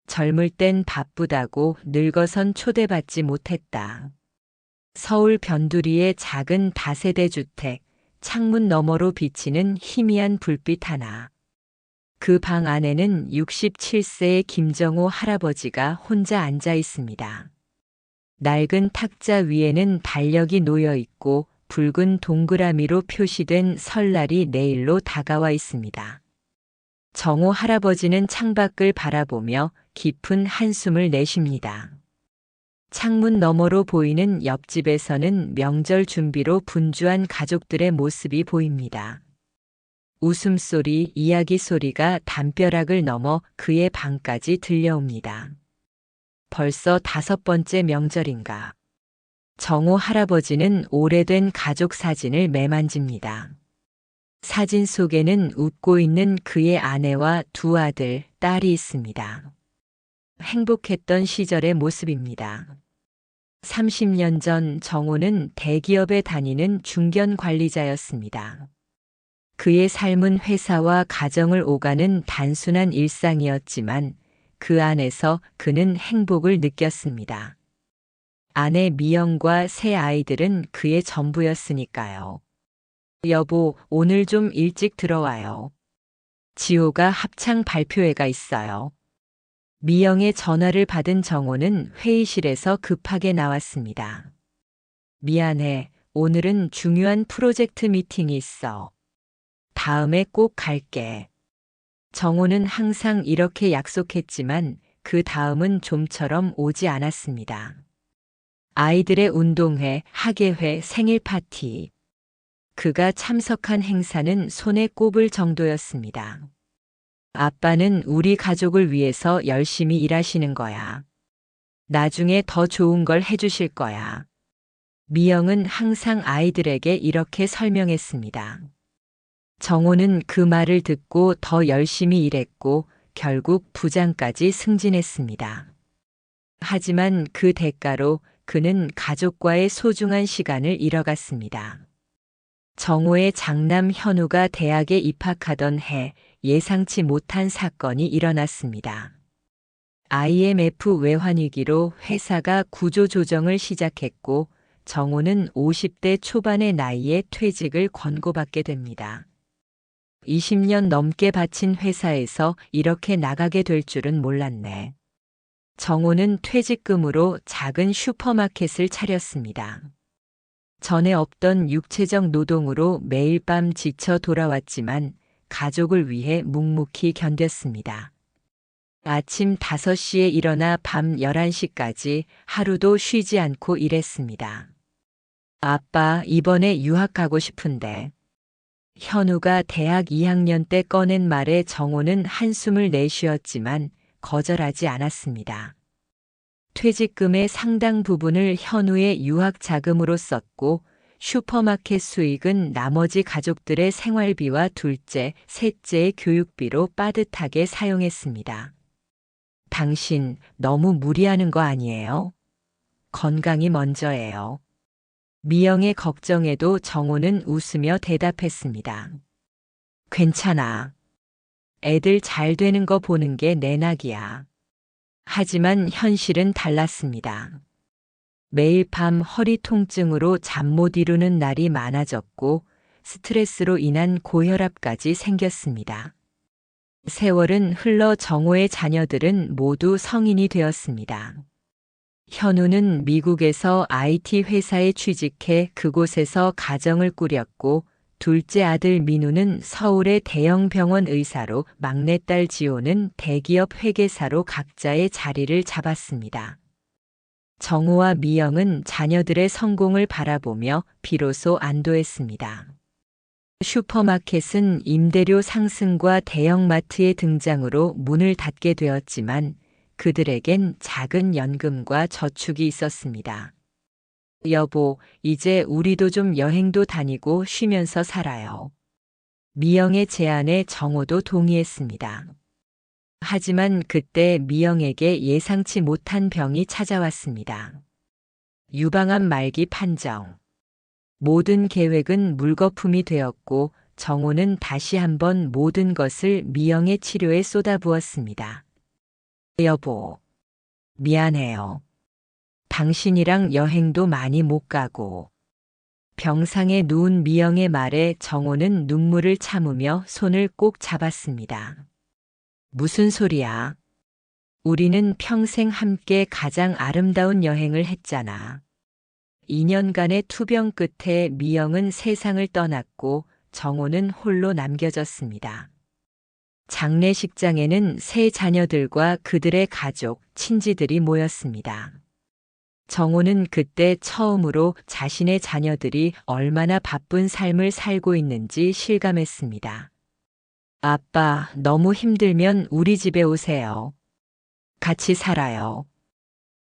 젊을 땐 바쁘다고 늙어선 초대받지 못했다. 서울 변두리의 작은 다세대 주택, 창문 너머로 비치는 희미한 불빛 하나. 그 방 안에는 67세의 김정호 할아버지가 혼자 앉아 있습니다. 낡은 탁자 위에는 달력이 놓여 있고 붉은 동그라미로 표시된 설날이 내일로 다가와 있습니다. 정호 할아버지는 창밖을 바라보며 깊은 한숨을 내쉽니다. 창문 너머로 보이는 옆집에서는 명절 준비로 분주한 가족들의 모습이 보입니다. 웃음소리, 이야기 소리가 담벼락을 넘어 그의 방까지 들려옵니다. 벌써 5번째 명절인가. 정호 할아버지는 오래된 가족 사진을 매만집니다. 사진 속에는 웃고 있는 그의 아내와 2 아들, 딸이 있습니다. 행복했던 시절의 모습입니다. 30년 전 정호는 대기업에 다니는 중견 관리자였습니다. 그의 삶은 회사와 가정을 오가는 단순한 일상이었지만 그 안에서 그는 행복을 느꼈습니다. 아내 미영과 세 아이들은 그의 전부였으니까요. 여보, 오늘 좀 일찍 들어와요. 지호가 합창 발표회가 있어요. 미영의 전화를 받은 정호는 회의실에서 급하게 나왔습니다. 미안해, 오늘은 중요한 프로젝트 미팅이 있어. 다음에 꼭 갈게. 정호는 항상 이렇게 약속했지만 그 다음은 좀처럼 오지 않았습니다. 아이들의 운동회, 학예회, 생일 파티. 그가 참석한 행사는 손에 꼽을 정도였습니다. 아빠는 우리 가족을 위해서 열심히 일하시는 거야. 나중에 더 좋은 걸 해주실 거야. 미영은 항상 아이들에게 이렇게 설명했습니다. 정호는 그 말을 듣고 더 열심히 일했고 결국 부장까지 승진했습니다. 하지만 그 대가로 그는 가족과의 소중한 시간을 잃어갔습니다. 정호의 장남 현우가 대학에 입학하던 해 예상치 못한 사건이 일어났습니다. IMF 외환위기로 회사가 구조조정을 시작했고 정호는 50대 초반의 나이에 퇴직을 권고받게 됩니다. 20년 넘게 바친 회사에서 이렇게 나가게 될 줄은 몰랐네. 정호는 퇴직금으로 작은 슈퍼마켓을 차렸습니다. 전에 없던 육체적 노동으로 매일 밤 지쳐 돌아왔지만 가족을 위해 묵묵히 견뎠습니다. 아침 5시에 일어나 밤 11시까지 하루도 쉬지 않고 일했습니다. 아빠, 이번에 유학 가고 싶은데. 현우가 대학 2학년 때 꺼낸 말에 정호는 한숨을 내쉬었지만 거절하지 않았습니다. 퇴직금의 상당 부분을 현우의 유학 자금으로 썼고 슈퍼마켓 수익은 나머지 가족들의 생활비와 둘째, 셋째의 교육비로 빠듯하게 사용했습니다. 당신 너무 무리하는 거 아니에요? 건강이 먼저예요. 미영의 걱정에도 정호는 웃으며 대답했습니다. 괜찮아. 애들 잘 되는 거 보는 게 내 낙이야. 하지만 현실은 달랐습니다. 매일 밤 허리 통증으로 잠 못 이루는 날이 많아졌고 스트레스로 인한 고혈압까지 생겼습니다. 세월은 흘러 정호의 자녀들은 모두 성인이 되었습니다. 현우는 미국에서 IT 회사에 취직해 그곳에서 가정을 꾸렸고 둘째 아들 민우는 서울의 대형 병원 의사로 막내딸 지호는 대기업 회계사로 각자의 자리를 잡았습니다. 정호와 미영은 자녀들의 성공을 바라보며 비로소 안도했습니다. 슈퍼마켓은 임대료 상승과 대형마트의 등장으로 문을 닫게 되었지만 그들에겐 작은 연금과 저축이 있었습니다. 여보, 이제 우리도 좀 여행도 다니고 쉬면서 살아요. 미영의 제안에 정호도 동의했습니다. 하지만 그때 미영에게 예상치 못한 병이 찾아왔습니다. 유방암 말기 판정. 모든 계획은 물거품이 되었고 정호는 다시 한번 모든 것을 미영의 치료에 쏟아부었습니다. 여보, 미안해요. 당신이랑 여행도 많이 못 가고. 병상에 누운 미영의 말에 정호는 눈물을 참으며 손을 꼭 잡았습니다. 무슨 소리야? 우리는 평생 함께 가장 아름다운 여행을 했잖아. 2년간의 투병 끝에 미영은 세상을 떠났고 정호는 홀로 남겨졌습니다. 장례식장에는 세 자녀들과 그들의 가족, 친지들이 모였습니다. 정호는 그때 처음으로 자신의 자녀들이 얼마나 바쁜 삶을 살고 있는지 실감했습니다. 아빠, 너무 힘들면 우리 집에 오세요. 같이 살아요.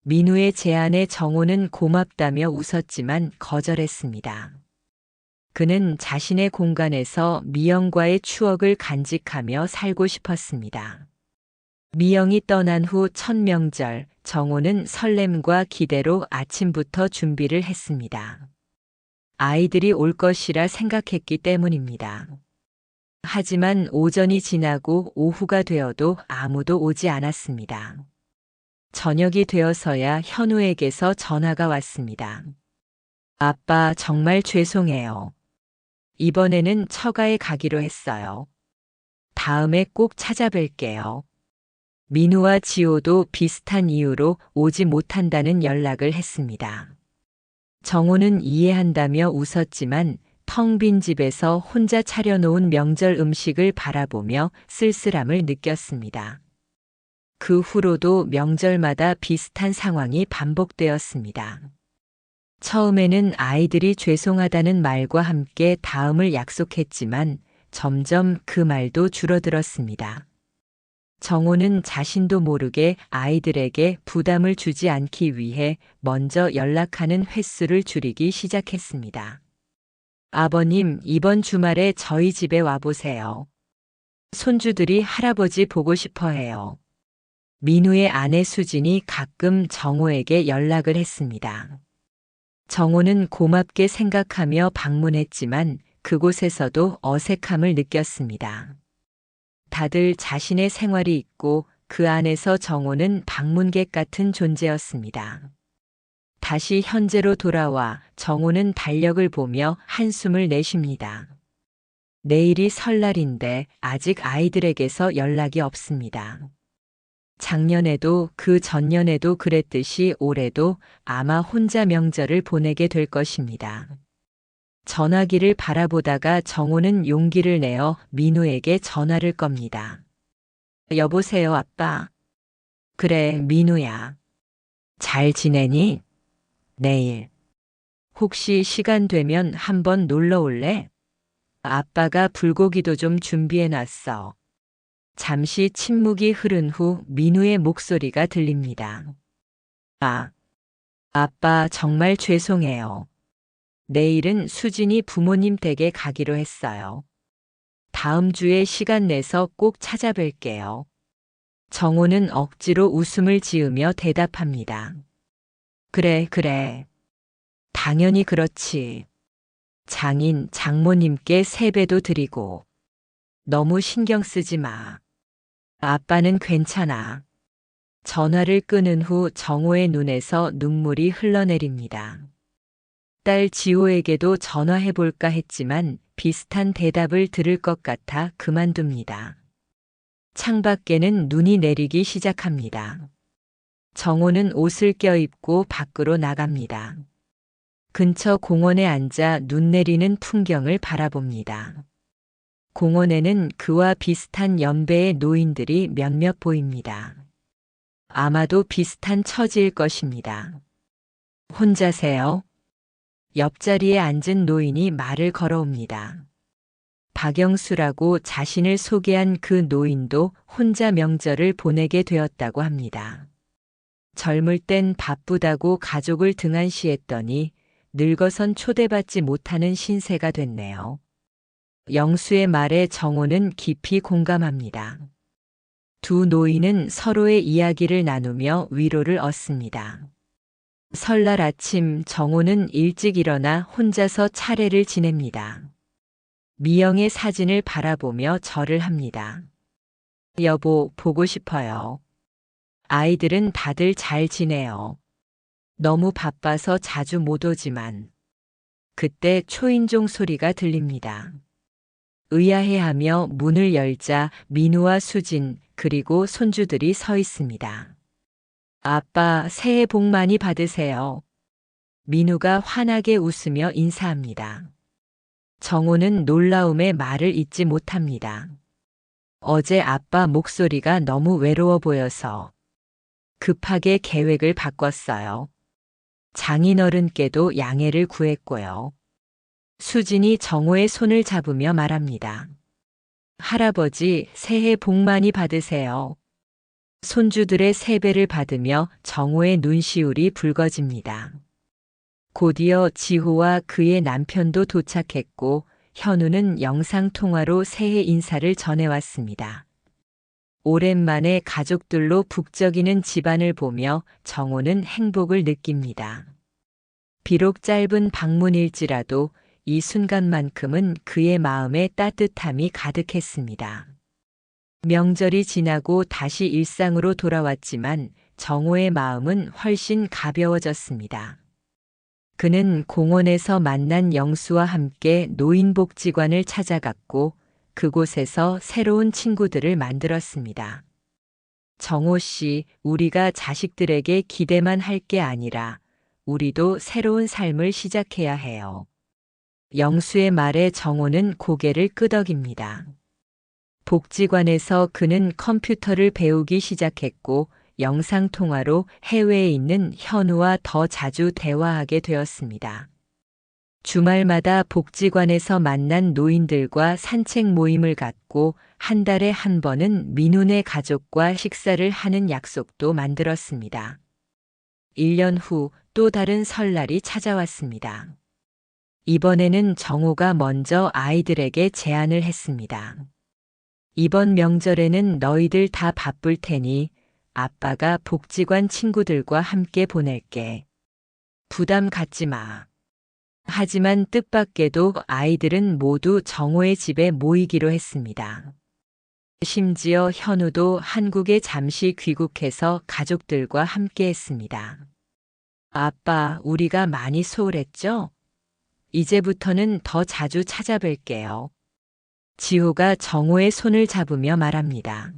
민우의 제안에 정호는 고맙다며 웃었지만 거절했습니다. 그는 자신의 공간에서 미영과의 추억을 간직하며 살고 싶었습니다. 미영이 떠난 후 첫 명절, 정호는 설렘과 기대로 아침부터 준비를 했습니다. 아이들이 올 것이라 생각했기 때문입니다. 하지만 오전이 지나고 오후가 되어도 아무도 오지 않았습니다. 저녁이 되어서야 현우에게서 전화가 왔습니다. 아빠, 정말 죄송해요. 이번에는 처가에 가기로 했어요. 다음에 꼭 찾아뵐게요. 민우와 지호도 비슷한 이유로 오지 못한다는 연락을 했습니다. 정호는 이해한다며 웃었지만 텅 빈 집에서 혼자 차려놓은 명절 음식을 바라보며 쓸쓸함을 느꼈습니다. 그 후로도 명절마다 비슷한 상황이 반복되었습니다. 처음에는 아이들이 죄송하다는 말과 함께 다음을 약속했지만 점점 그 말도 줄어들었습니다. 정호는 자신도 모르게 아이들에게 부담을 주지 않기 위해 먼저 연락하는 횟수를 줄이기 시작했습니다. 아버님, 이번 주말에 저희 집에 와보세요. 손주들이 할아버지 보고 싶어 해요. 민우의 아내 수진이 가끔 정호에게 연락을 했습니다. 정호는 고맙게 생각하며 방문했지만 그곳에서도 어색함을 느꼈습니다. 다들 자신의 생활이 있고 그 안에서 정호는 방문객 같은 존재였습니다. 다시 현재로 돌아와 정호는 달력을 보며 한숨을 내쉽니다. 내일이 설날인데 아직 아이들에게서 연락이 없습니다. 작년에도 그 전년에도 그랬듯이 올해도 아마 혼자 명절을 보내게 될 것입니다. 전화기를 바라보다가 정호는 용기를 내어 민우에게 전화를 겁니다. 여보세요, 아빠. 그래, 민우야. 잘 지내니? 내일. 혹시 시간 되면 한번 놀러 올래? 아빠가 불고기도 좀 준비해놨어. 잠시 침묵이 흐른 후 민우의 목소리가 들립니다. 아빠 정말 죄송해요. 내일은 수진이 부모님 댁에 가기로 했어요. 다음 주에 시간 내서 꼭 찾아뵐게요. 정호는 억지로 웃음을 지으며 대답합니다. 그래. 당연히 그렇지. 장인, 장모님께 세배도 드리고. 너무 신경 쓰지 마. 아빠는 괜찮아. 전화를 끊은 후 정호의 눈에서 눈물이 흘러내립니다. 딸 지호에게도 전화해볼까 했지만 비슷한 대답을 들을 것 같아 그만둡니다. 창밖에는 눈이 내리기 시작합니다. 정호는 옷을 껴입고 밖으로 나갑니다. 근처 공원에 앉아 눈 내리는 풍경을 바라봅니다. 공원에는 그와 비슷한 연배의 노인들이 몇몇 보입니다. 아마도 비슷한 처지일 것입니다. 혼자세요? 옆자리에 앉은 노인이 말을 걸어옵니다. 박영수라고 자신을 소개한 그 노인도 혼자 명절을 보내게 되었다고 합니다. 젊을 땐 바쁘다고 가족을 등한시했더니 늙어선 초대받지 못하는 신세가 됐네요. 영수의 말에 정호는 깊이 공감합니다. 두 노인은 서로의 이야기를 나누며 위로를 얻습니다. 설날 아침 정호는 일찍 일어나 혼자서 차례를 지냅니다. 미영의 사진을 바라보며 절을 합니다. 여보, 보고 싶어요. 아이들은 다들 잘 지내요. 너무 바빠서 자주 못 오지만 그때 초인종 소리가 들립니다. 의아해하며 문을 열자 민우와 수진 그리고 손주들이 서 있습니다. 아빠, 새해 복 많이 받으세요. 민우가 환하게 웃으며 인사합니다. 정호는 놀라움에 말을 잇지 못합니다. 어제 아빠 목소리가 너무 외로워 보여서 급하게 계획을 바꿨어요. 장인어른께도 양해를 구했고요. 수진이 정호의 손을 잡으며 말합니다. 할아버지, 새해 복 많이 받으세요. 손주들의 세배를 받으며 정호의 눈시울이 붉어집니다. 곧이어 지호와 그의 남편도 도착했고 현우는 영상통화로 새해 인사를 전해왔습니다. 오랜만에 가족들로 북적이는 집안을 보며 정호는 행복을 느낍니다. 비록 짧은 방문일지라도 이 순간만큼은 그의 마음에 따뜻함이 가득했습니다. 명절이 지나고 다시 일상으로 돌아왔지만 정호의 마음은 훨씬 가벼워졌습니다. 그는 공원에서 만난 영수와 함께 노인복지관을 찾아갔고 그곳에서 새로운 친구들을 만들었습니다. 정호 씨, 우리가 자식들에게 기대만 할 게 아니라 우리도 새로운 삶을 시작해야 해요. 영수의 말에 정호는 고개를 끄덕입니다. 복지관에서 그는 컴퓨터를 배우기 시작했고 영상통화로 해외에 있는 현우와 더 자주 대화하게 되었습니다. 주말마다 복지관에서 만난 노인들과 산책 모임을 갖고 한 달에 한 번은 민훈의 가족과 식사를 하는 약속도 만들었습니다. 1년 후 또 다른 설날이 찾아왔습니다. 이번에는 정호가 먼저 아이들에게 제안을 했습니다. 이번 명절에는 너희들 다 바쁠 테니 아빠가 복지관 친구들과 함께 보낼게. 부담 갖지 마. 하지만 뜻밖에도 아이들은 모두 정호의 집에 모이기로 했습니다. 심지어 현우도 한국에 잠시 귀국해서 가족들과 함께 했습니다. 아빠, 우리가 많이 소홀했죠? 이제부터는 더 자주 찾아뵐게요. 지호가 정호의 손을 잡으며 말합니다.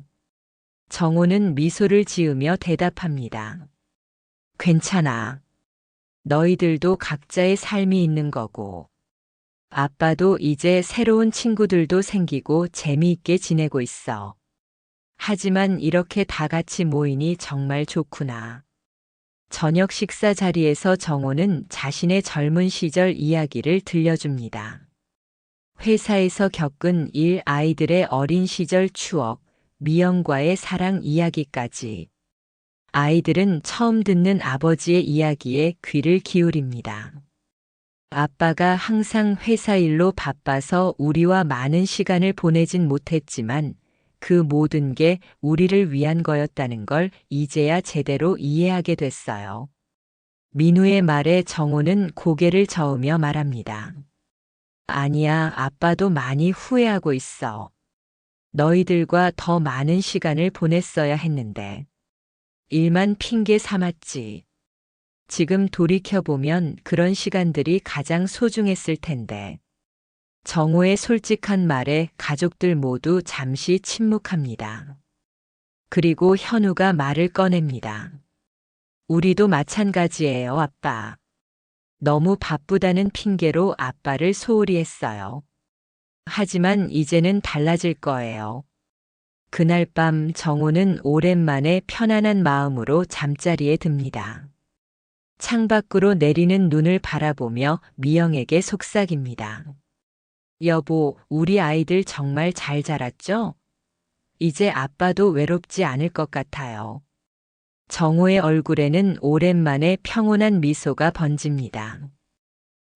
정호는 미소를 지으며 대답합니다. 괜찮아. 너희들도 각자의 삶이 있는 거고, 아빠도 이제 새로운 친구들도 생기고 재미있게 지내고 있어. 하지만 이렇게 다 같이 모이니 정말 좋구나. 저녁 식사 자리에서 정호는 자신의 젊은 시절 이야기를 들려줍니다. 회사에서 겪은 일, 아이들의 어린 시절 추억, 미영과의 사랑 이야기까지. 아이들은 처음 듣는 아버지의 이야기에 귀를 기울입니다. 아빠가 항상 회사 일로 바빠서 우리와 많은 시간을 보내진 못했지만 그 모든 게 우리를 위한 거였다는 걸 이제야 제대로 이해하게 됐어요. 민우의 말에 정호는 고개를 저으며 말합니다. 아니야, 아빠도 많이 후회하고 있어. 너희들과 더 많은 시간을 보냈어야 했는데. 일만 핑계 삼았지. 지금 돌이켜보면 그런 시간들이 가장 소중했을 텐데. 정호의 솔직한 말에 가족들 모두 잠시 침묵합니다. 그리고 현우가 말을 꺼냅니다. 우리도 마찬가지예요, 아빠. 너무 바쁘다는 핑계로 아빠를 소홀히 했어요. 하지만 이제는 달라질 거예요. 그날 밤 정호는 오랜만에 편안한 마음으로 잠자리에 듭니다. 창밖으로 내리는 눈을 바라보며 미영에게 속삭입니다. 여보, 우리 아이들 정말 잘 자랐죠? 이제 아빠도 외롭지 않을 것 같아요. 정호의 얼굴에는 오랜만에 평온한 미소가 번집니다.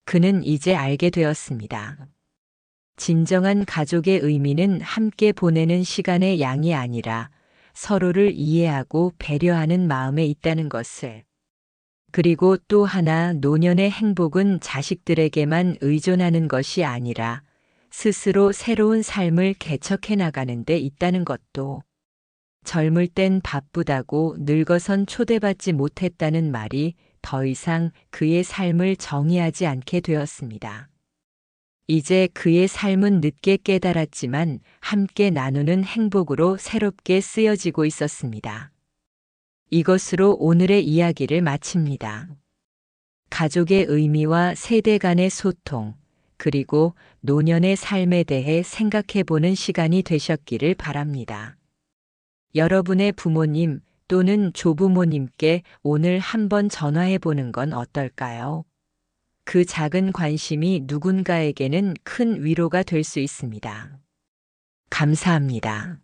그는 이제 알게 되었습니다. 진정한 가족의 의미는 함께 보내는 시간의 양이 아니라 서로를 이해하고 배려하는 마음에 있다는 것을. 그리고 또 하나, 노년의 행복은 자식들에게만 의존하는 것이 아니라 스스로 새로운 삶을 개척해 나가는 데 있다는 것도. 젊을 땐 바쁘다고 늙어선 초대받지 못했다는 말이 더 이상 그의 삶을 정의하지 않게 되었습니다. 이제 그의 삶은 늦게 깨달았지만 함께 나누는 행복으로 새롭게 쓰여지고 있었습니다. 이것으로 오늘의 이야기를 마칩니다. 가족의 의미와 세대 간의 소통, 그리고 노년의 삶에 대해 생각해 보는 시간이 되셨기를 바랍니다. 여러분의 부모님 또는 조부모님께 오늘 한번 전화해 보는 건 어떨까요? 그 작은 관심이 누군가에게는 큰 위로가 될 수 있습니다. 감사합니다.